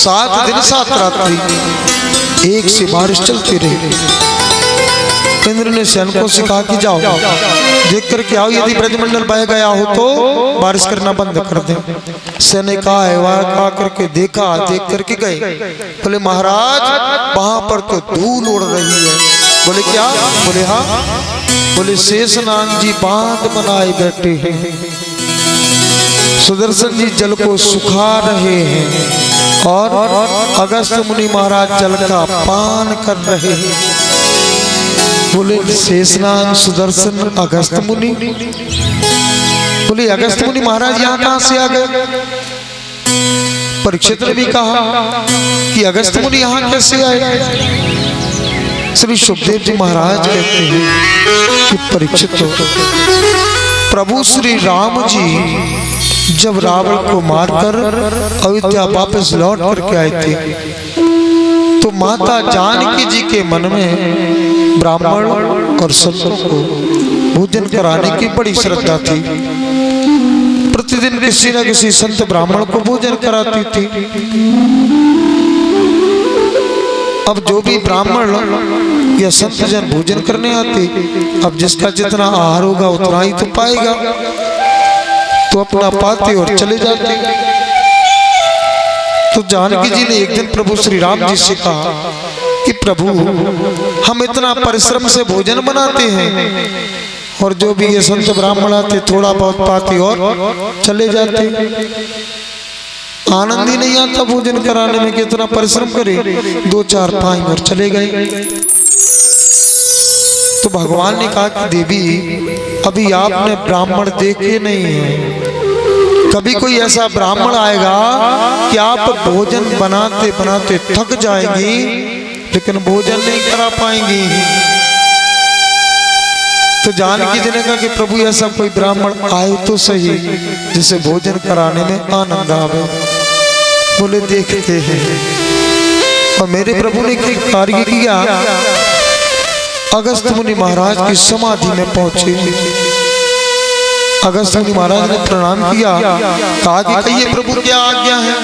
7 दिन 7 रात्रि एक से बारिश चलती रही। इंद्र ने सैनिकों से कहा कि जाओ देख करके आओ, यदि ब्रजमंडल बह गया हो तो बारिश करना बंद कर दें। सैनिक आए, वहां करके देखा, देख करके गए। बोले महाराज वहां पर तो धूल उड़ रही है। बोले क्या? बोले हाँ। बोले शेषनाग जी बांध बनाए बैठे हैं, सुदर्शन जी जल को सुखा रहे हैं और अगस्त मुनि महाराज जल का पान कर रहे हैं। बोले शेषनाग, सुदर्शन, अगस्त मुनि। बोले अगस्त मुनि महाराज यहाँ कहाँ से आ गए? परीक्षित ने भी कहा कि अगस्त मुनि यहाँ कैसे आए? श्री सुखदेव जी महाराज कहते हैं कि परीक्षित हो, प्रभु श्री राम जी जब रावण को मारकर अयोध्या वापस लौट करके आए थे तो माता जानकी जी के मन में ब्राह्मण और संतों को भोजन कराने की बड़ी श्रद्धा थी। प्रतिदिन किसी न किसी संत ब्राह्मण को भोजन कराती थी। अब जो भी ब्राह्मण या संत जन भोजन करने आते, अब जिसका जितना आहार होगा उतना ही तो पाएगा, तो अपना पाते और चले जाते। तो जानकी जी ने एक दिन प्रभु श्री राम जी से कहा कि प्रभु हम इतना परिश्रम से भोजन बनाते हैं और जो भी ये संत ब्राह्मण आते थोड़ा बहुत पाते और चले जाते। आनंद ही नहीं आता भोजन कराने में, कितना परिश्रम करे, 2-4 पाएं और चले गए। तो भगवान ने कहा कि देवी अभी आपने ब्राह्मण देखे नहीं है, कभी कोई ऐसा ब्राह्मण आएगा कि आप भोजन बनाते बनाते थक जाएंगी लेकिन भोजन नहीं करा पाएंगी। तो जानकी जी ने कहा कि प्रभु ऐसा कोई ब्राह्मण आए तो सही जिसे भोजन कराने में आनंद आवे। बोले देखते हैं। और मेरे प्रभु ने कार्य किया, अगस्त मुनि महाराज की समाधि में पहुंचे। अगस्त मुनि महाराज ने प्रणाम किया, कहा कि कहिए प्रभु क्या आज्ञा है?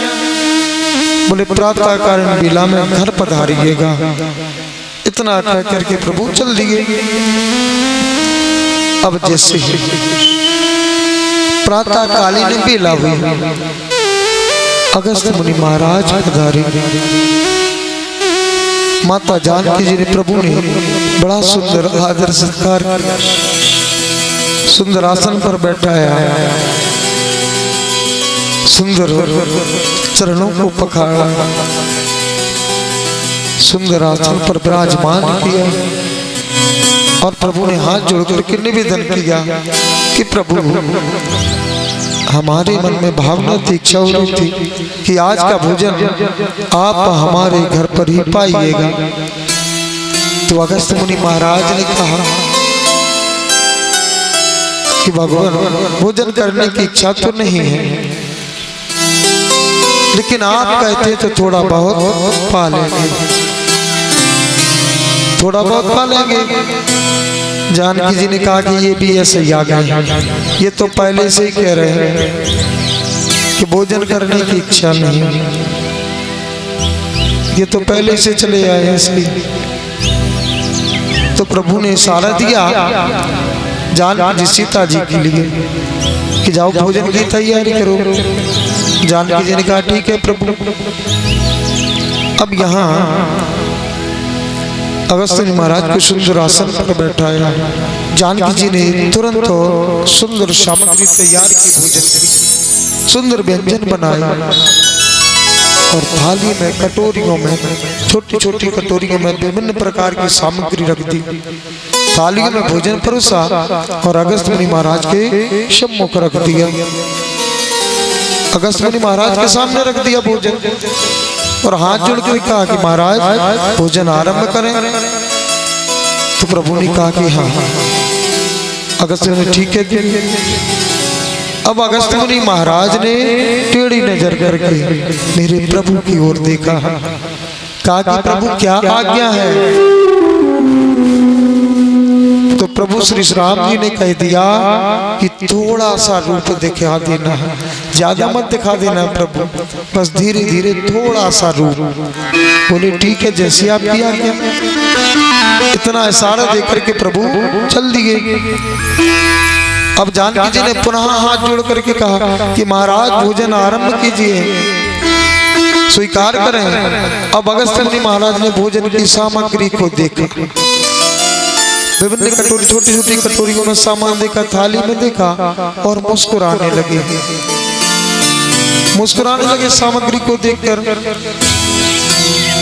बोले प्रातः कालीन बेला में घर पधारिएगा। इतना कह करके प्रभु चल दिए। अब जैसे ही प्रातः कालीन बेला हुई, अगस्त मुनि महाराज पधारे। माता जानकी जी ने प्रभु ने बड़ा सुंदर आदर सत्कार किया, सुंदर आसन पर बैठाया, सुंदर चरणों को पखाड़ा, सुंदर आसन पर विराजमान किया और प्रभु ने हाथ जोड़ करके निवेदन किया कि प्रभु हमारे मन में भावना थी, इच्छा हो रही थी कि आज का भोजन आप हमारे घर पर ही पाइएगा। तो अगस्त मुनि महाराज ने कहा कि भगवान भोजन करने की इच्छा तो नहीं है, लेकिन आप कहते तो थोड़ा बहुत पा लेंगे, थोड़ा बहुत पा लेंगे। जानकी जी ने कहा कि ये भी ऐसे ही आ गए, ये तो पहले से ही कह रहे हैं कि भोजन करने की इच्छा नहीं, ये तो पहले से चले आए हैं इसलिए। तो प्रभु ने इशारा दिया जानकी जी सीता जी के लिए कि जाओ भोजन की तैयारी करो। जानकी जी ने कहा ठीक है प्रभु। अब यहाँ अगस्त जी महाराज को सुंदर आसन पर बैठाया। जानकी जी ने तुरंत सुंदर सामग्री तैयार की, भोजन की, सुंदर व्यंजन बनाया और थाली में, कटोरियों में, छोटी छोटी कटोरियों में विभिन्न प्रकार की सामग्री रख दी। थालियों में भोजन परोसा और अगस्त मुनि महाराज के सम्मुख रख दिया। अगस्त मुनि महाराज के सामने रख दिया भोजन और हाथ जोड़ कर कहा कि महाराज भोजन आरंभ करें। तो प्रभु ने कहा कि हाँ। अगस्त मुनि ठीक है। अब अगस्त मुनि महाराज ने टेढ़ी नजर करके मेरे प्रभु की ओर देखा, कहा कि प्रभु क्या आज्ञा है? तो प्रभु श्री राम जी ने कह दिया कि थोड़ा सा रूप दिखा देना, ज्यादा मत दिखा देना प्रभु, बस धीरे धीरे थोड़ा सा रूप। बोले ठीक है, जैसे आप किया क्या। इतना इशारा देकर के प्रभु चल दिए। अब जानकी जी ने पुनः हाथ जोड़ करके कहा कि महाराज भोजन आरंभ कीजिए, स्वीकार करें। अब अगस्त्य मुनि महाराज ने भोजन की सामग्री को देखा, विभिन्न कटोरी, छोटी छोटी कटोरियों में सामान देखा, थाली में देखा और मुस्कुराने लगे। मुस्कुराने लगे सामग्री को देखकर।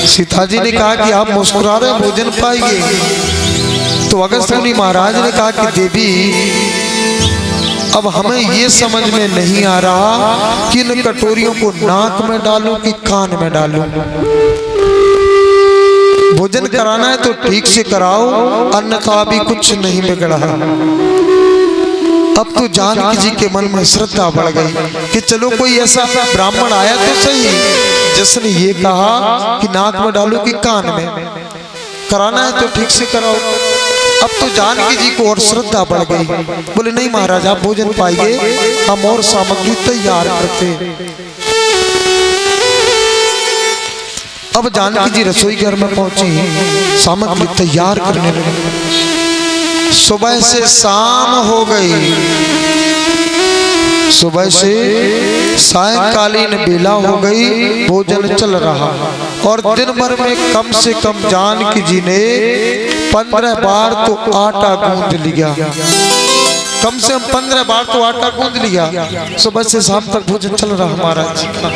सीता जी ने कहा कि आप मुस्कुरा रहे, भोजन पाइए। तो अगस्त्य मुनि महाराज ने कहा कि देवी, अब हमें ये समझ में नहीं आ रहा कि इन कटोरियों को नाक में डालूं कि कान में डालूं। भोजन कराना है तो ठीक से कराओ, अन्यथा भी कुछ नहीं बिगड़ा। अब तो जानकी जी के मन में श्रद्धा बढ़ गई कि चलो कोई ऐसा ब्राह्मण आया तो सही जिसने ये कहा कि नाक में डालो कि कान में, कराना है तो ठीक से कराओ। अब तो जानकी जी को और श्रद्धा बढ़ गई। बोले नहीं महाराज, आप भोजन पाइए, हम और सामग्री तैयार करते। अब जानकी जी रसोई घर में पहुंची, सामग्री तैयार करने लगी। सुबह से शाम हो गई, सुबह से सायंकालीन बेला हो गई, भोजन चल रहा। और दिन भर में कम से कम जानकी जी ने 15 बार तो आटा गूंद लिया, कम से कम 15 बार तो आटा गूंद लिया। सुबह से शाम तक भोजन चल रहा महाराज का।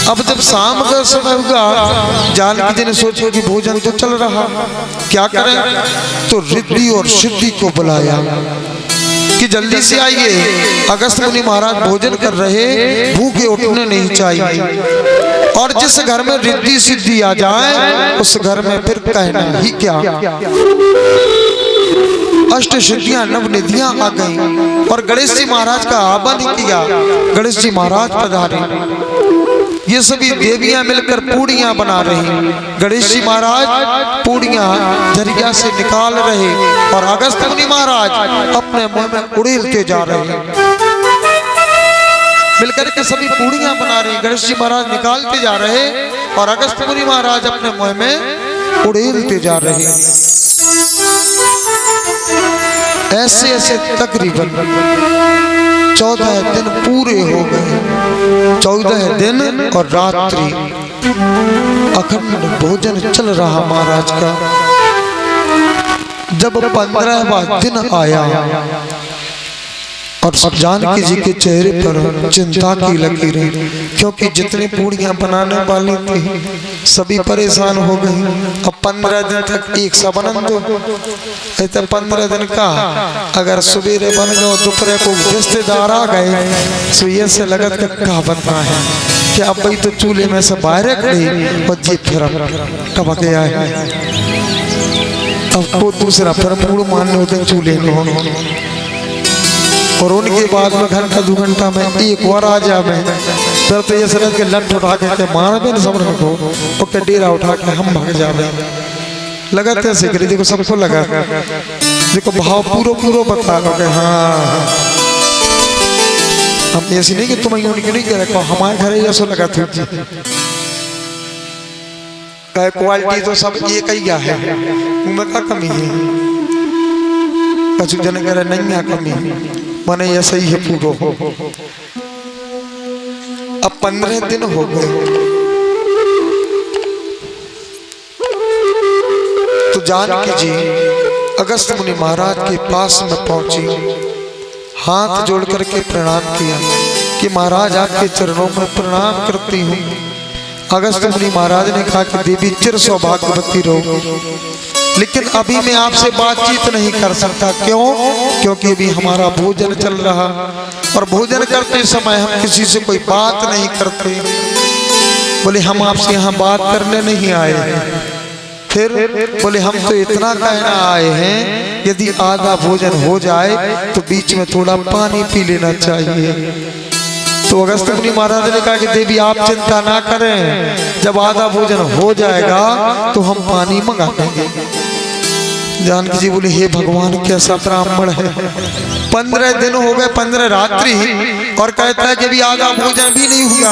अब जब शाम का समय हुआ, जानकी जी ने सोचा कि भोजन तो चल रहा, क्या करें। तो रिद्धि और सिद्धि को बुलाया कि जल्दी से आइए, अगस्त्य मुनि महाराज भोजन कर रहे, भूखे उठने नहीं चाहिए। और जिस घर में रिद्धि सिद्धि आ जाए उस घर में फिर कहना ही क्या। अष्ट सिद्धियां नव निधियां आ गई और गणेश जी महाराज का आह्वान किया। गणेश जी महाराज पधारे। ये सभी देवियां मिलकर पूड़ियां बना रही। गणेश जी महाराज पूड़ियां झरिया से निकाल रहे और अगस्त्य मुनि महाराज अपने मुंह में उड़ेलते जा रहे। मिलकर के सभी पूड़ियां बना रही, गणेश जी महाराज निकालते जा रहे और अगस्त्य मुनि महाराज अपने मुंह में उड़ेलते जा रहे। ऐसे ऐसे तकरीबन 14 दिन पूरे हो गए। 14 दिन और रात्रि अखंड भोजन चल रहा महाराज का। जब 15वां दिन आया और जानकी जी के चेहरे पर चिंता की लकीरें, क्योंकि जितनी पूड़ियां बनाने वाली थी सभी परेशान हो गई। अब 15 दिन तक एक सा बनन दो, तो 15 दिन का अगर सवेरे बन गए, दोपहर को रिश्तेदार आ गए, तो ये से लगत का बनना है कि अब भाई तो चूल्हे में से बाहर गई और जी फिर कब गया है। अब वो दूसरा फिर पूड़ मानने होते चूल्हे में, और उनके बाद में घंटा 2 घंटा में एक और आ जावे, फिर तो ये सरद के लट उठा के मार भी न समझ को और के डेरा उठा के हम भाग जावे। लगाते से करी, देखो सबको लगा, देखो भाव पूरा बता के हाँ हम ऐसी नहीं कि तुम उनकी नहीं कह रहे, हमारे घर ऐसा लगा थी। क्वालिटी तो सब एक ही है, उनमें क्या कमी है। कछु जन कह रहे नहीं है कमी, माने ऐसा ही है पूरा। अब 15 दिन हो गए तो जानकी जी अगस्त्य मुनि महाराज के पास में पहुंची, हाथ जोड़ करके प्रणाम किया कि महाराज आपके चरणों में प्रणाम करती हूँ। अगस्त्य मुनि महाराज ने कहा कि देवी चिर सौभाग्यवती रहो, लेकिन अभी मैं आपसे बातचीत नहीं कर सकता। क्यों? क्योंकि अभी हमारा भोजन चल रहा और भोजन करते समय हम किसी से कोई बात नहीं करते। बोले हम आपसे यहाँ बात करने नहीं आए हैं। फिर बोले हम तो इतना कहना आए हैं, यदि आधा भोजन हो जाए तो बीच में थोड़ा पानी पी लेना चाहिए। तो अगस्त्य मुनि महाराज ने कहा कि देवी आप चिंता ना करें, जब आधा भोजन हो जाएगा तो हम पानी मंगा देंगे। जानकी जी बोले हे भगवान कैसा ब्राह्मण है, 15 दिन हो गए, 15 रात्रि, और कहता है कि अभी आधा भोजन भी नहीं हुआ।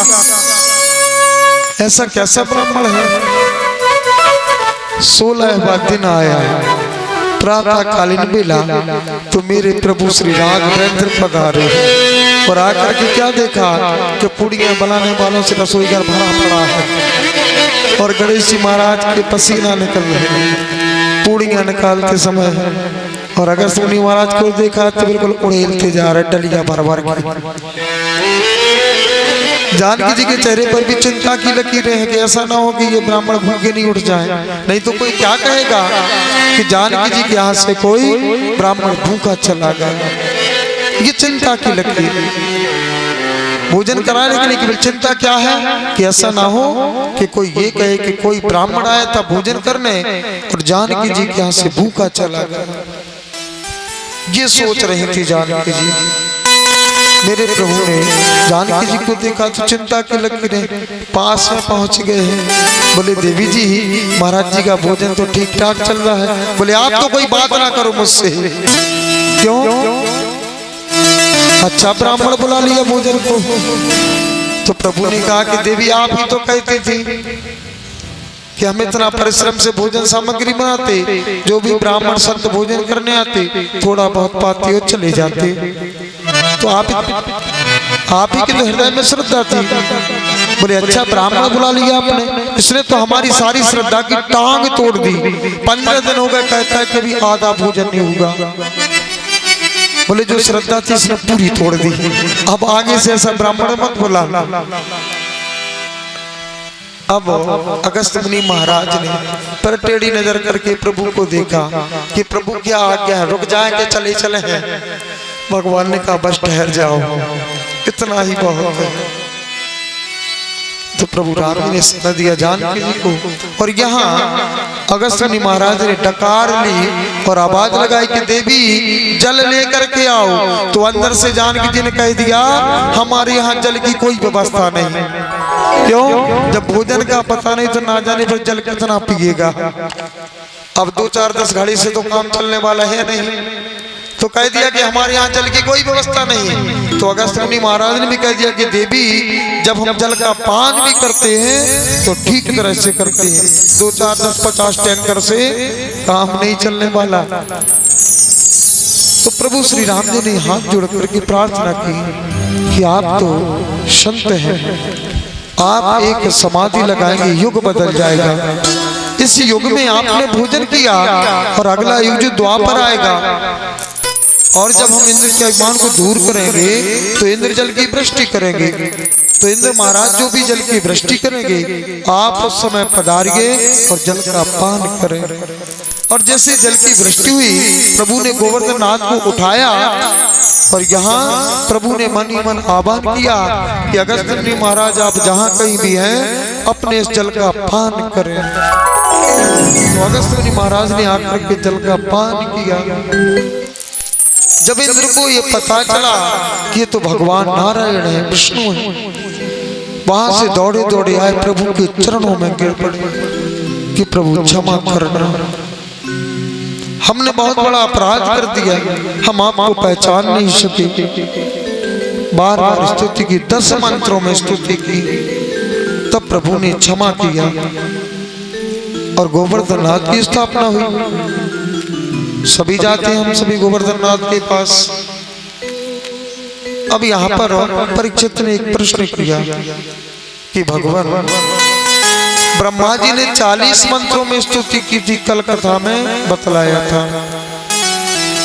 ऐसा कैसा ब्राह्मण है। 16वां दिन आया, प्रातः कालीन बेला, तो मेरे प्रभु श्री राघवेंद्र पधारे और आकर के क्या देखा कि पुड़ियां बनाने वालों से रसोई घर भरा पड़ा है और गणेश जी महाराज के पसीना निकल रहे हैं पुड़ियां निकालते समय। और अगर सोनी महाराज को देखा तो बिल्कुल उड़ेलते जा रहे डलिया भर भर के। जानकी जी के चेहरे पर भी चिंता की लकीरें हैं कि ऐसा ना हो कि ये ब्राह्मण भूखे नहीं उठ जाए, नहीं तो कोई क्या कहेगा कि जानकी जी के यहाँ से कोई ब्राह्मण भूखा चला गया। ये चिंता की लकीर, भोजन कराने के लिए केवल चिंता क्या है कि ऐसा ना हो कि कोई ये कहे कि कोई ब्राह्मण आया था भोजन करने और जानकी जी के यहाँ से भूखा चला गया। ये सोच रही थी जानकी जी। मेरे प्रभु ने जानकी जी को देखा तो चिंता की लकीरें, पास में पहुंच गए हैं। बोले देवी जी महाराज जी का भोजन तो ठीक ठाक चल रहा है। बोले आप तो कोई बात ना करो मुझसे। क्यों? अच्छा ब्राह्मण बुला लिया भोजन को। तो प्रभु ने कहा कि देवी आप ही तो कहती थी कि हम इतना परिश्रम से भोजन सामग्री बनाते, जो भी ब्राह्मण संत भोजन करने आते थोड़ा बहुत पाते और चले जाते। तो आप ही के तो हृदय में श्रद्धा थी। बोले अच्छा ब्राह्मण बुला लिया आपने, इसने तो हमारी सारी श्रद्धा की टांग तोड़ दी। 15 दिन हो गए, कहता है कभी आधा भोजन नहीं होगा। बोले जो श्रद्धा थी इसने पूरी तोड़ दी, अब आगे से ऐसा ब्राह्मण मत बुला। अब अगस्त मुनि महाराज ने पर टेढ़ी नजर करके प्रभु को देखा कि प्रभु क्या आज्ञा है, रुक जाए कि चले चले हैं। भगवान ने कहा बस ठहर जाओ, इतना ही बहुत है। तो प्रभु राम जी ने सदा दिया जानकी जी को। और यहाँ अगस्त मुनि महाराज ने डकार ली और आवाज लगाई कि देवी जल लेकर के आओ। तो अंदर से जानकी जी ने कह दिया हमारे यहाँ जल की कोई व्यवस्था नहीं। क्यों? जब भोजन का पता नहीं तो ना जाने पर जल कितना पिएगा। अब 2-4-10 घड़ी से तो काम चलने वाला है नहीं। तो कह दिया कि हमारे यहाँ जल की कोई व्यवस्था नहीं। तो अगस्त मुनि महाराज ने भी कह दिया कि देवी जब हम जल का पान भी करते हैं तो ठीक तरह से करते हैं, 2-4-10-50 टैंकर से काम नहीं चलने वाला। तो प्रभु श्री राम जी ने हाथ जोड़ करके प्रार्थना की कि आप तो संत हैं, आप एक समाधि लगाएंगे युग बदल जाएगा। इस युग में आपने भोजन किया और अगला युग जो द्वापर आएगा और जब हम इंद्र के अभिमान को दूर करेंगे तो इंद्र जल की वृष्टि करेंगे। तो इंद्र महाराज जो भी जल की वृष्टि करेंगे आप उस समय पधारिए और जल का पान करें। और जैसे जल की वृष्टि हुई प्रभु ने गोवर्धन नाथ को उठाया और यहाँ प्रभु ने मन ही मन आह्वान किया कि अगस्त मुनि महाराज आप जहाँ कहीं भी हैं अपने इस जल का पान करें। तो अगस्त मुनि महाराज ने आकर के जल का पान किया। जब इंद्र को ये पता चला कि ये तो भगवान नारायण है, विष्णु है, वहां से दौड़े दौड़े आए प्रभु के चरणों में गिर पड़े कि प्रभु क्षमा करना, हमने बहुत बड़ा अपराध कर दिया, हम आपको पहचान नहीं सके। बार बार स्तुति की, 10 मंत्रों में स्तुति की। तब प्रभु ने क्षमा किया और गोवर्धन नाथ की स्थापना हुई। सभी जाते हैं हम सभी गोवर्धन नाथ के पास। अब यहाँ पर परीक्षित ने एक प्रश्न किया कि भगवान ब्रह्मा जी ने 40 मंत्रों में स्तुति की थी, कल कथा में बतलाया था।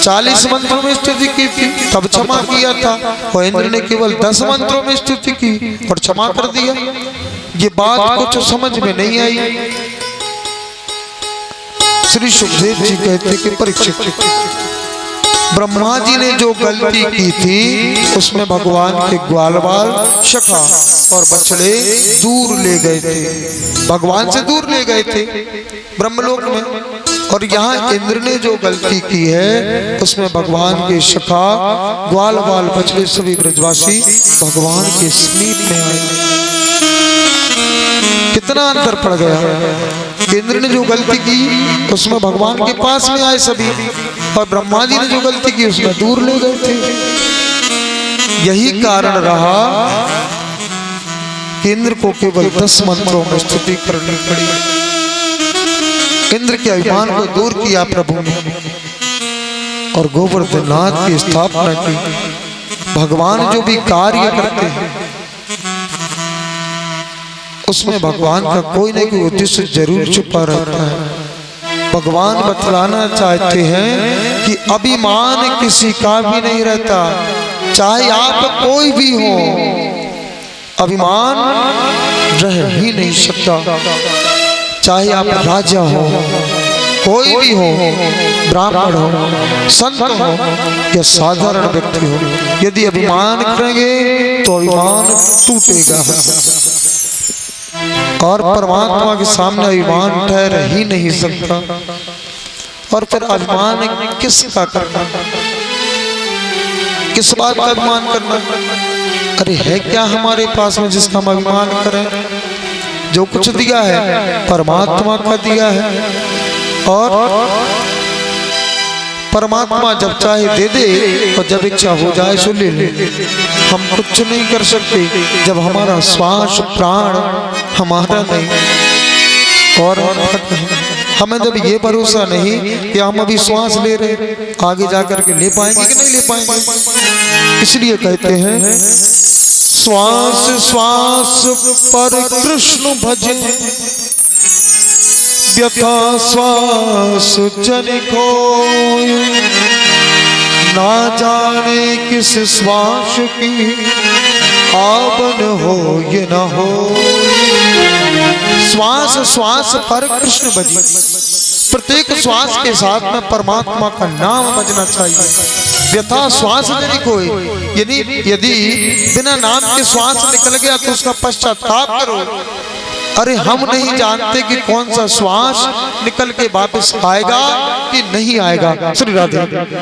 40 मंत्रों में स्तुति की थी तब क्षमा किया था, और इंद्र ने केवल 10 मंत्रों में स्तुति की और क्षमा कर दिया। ये बात कुछ समझ में नहीं आई। श्री सुखदेव जी कहते कि परीक्षित ब्रह्मा जी ने जो गलती की थी उसमें भगवान के ग्वाल बाल, शखा और बछड़े दूर ले गए थे, भगवान से दूर ले गए थे ब्रह्मलोक में। और यहाँ इंद्र ने जो गलती की है उसमें भगवान के शखा, ग्वाल बाल, बछड़े सभी ब्रजवासी भगवान के समीप में आए। कितना अंतर पड़ गया केंद्र ने जो गलती की उसमें भगवान के पास में आए सभी, और ब्रह्मा जी ने जो गलती की उसमें दूर ले गए थे। यही कारण रहा इंद्र को केवल 10 मंत्रों में स्तुति करनी पड़ी। इंद्र के अभिमान को दूर किया प्रभु ने और गोवर्धन नाथ की स्थापना की। भगवान जो भी कार्य करते हैं उसमें भगवान का कोई न कोई उद्देश्य जरूर छुपा रहता है। भगवान बतलाना चाहते हैं कि अभिमान किसी का भी नहीं रहता, चाहे आप कोई भी हो, अभिमान रह ही नहीं सकता। चाहे आप राजा हो, कोई भी हो, ब्राह्मण हो, संत हो या साधारण व्यक्ति हो, यदि अभिमान करेंगे तो अभिमान टूटेगा और परमात्मा के सामने अभिमान ठहर ही नहीं सकता। और फिर अभिमान किसका करना, किस बात का अभिमान करना? अरे है क्या हमारे पास में जिसका हम अभिमान करें? जो कुछ दिया है परमात्मा का दिया है, और परमात्मा जब चाहे दे दे और जब इच्छा हो जाए सो ले ले। हम कुछ नहीं कर सकते जब हमारा श्वास प्राण हमारा नहीं। और हमें जब ये भरोसा नहीं कि हम अभी श्वास ले रहे, आगे जाकर के ले पाएंगे कि नहीं ले पाएंगे, इसलिए कहते हैं श्वास श्वास पर कृष्ण भजे, व्यथा श्वास जन खोय, ना जाने किस श्वास की आवन हो ये न हो। श्वास श्वास पर कृष्ण भजे, प्रत्येक श्वास के साथ में परमात्मा का नाम बजना चाहिए। व्यथा श्वास जन खोय, यदि बिना नाम के श्वास निकल गया तो उसका पश्चाताप करो। अरे हम नहीं जानते कि कौन सा श्वास निकल के वापस आएगा कि नहीं आएगा। श्री राधे।